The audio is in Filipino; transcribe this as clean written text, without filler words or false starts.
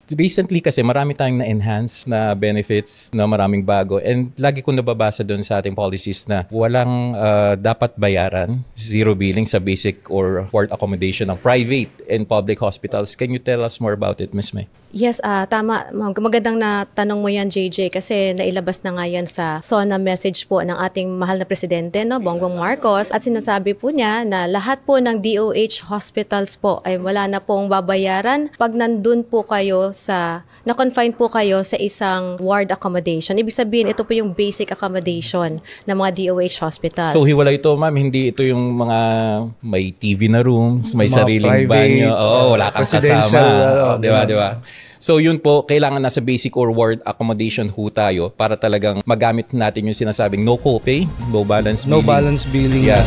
Recently kasi marami tayong na-enhance na benefits na maraming bago. And lagi ko nababasa doon sa ating policies na walang dapat bayaran, zero billing sa basic or ward accommodation ng private and public hospitals. Can you tell us more about it, Ms. May? Yes, tama. Magandang na tanong mo yan, JJ, kasi nailabas na nga yan sa SONA message po ng ating mahal na presidente, no, Bongbong Marcos. At sinasabi po niya na lahat po ng DOH hospitals po ay wala na pong babayaran pag nandun po kayo na-confine po kayo sa isang ward accommodation. Ibig sabihin, ito po yung basic accommodation ng mga DOH hospitals. So, hiwala ito, ma'am. Hindi ito yung mga may TV na rooms, may mga sariling private, banyo. Wala kang kasama. Diba? So yun po, kailangan nasa basic or ward accommodation ho tayo para talagang magamit natin yung sinasabing no copay, no balance billing. No balance billing. Yeah.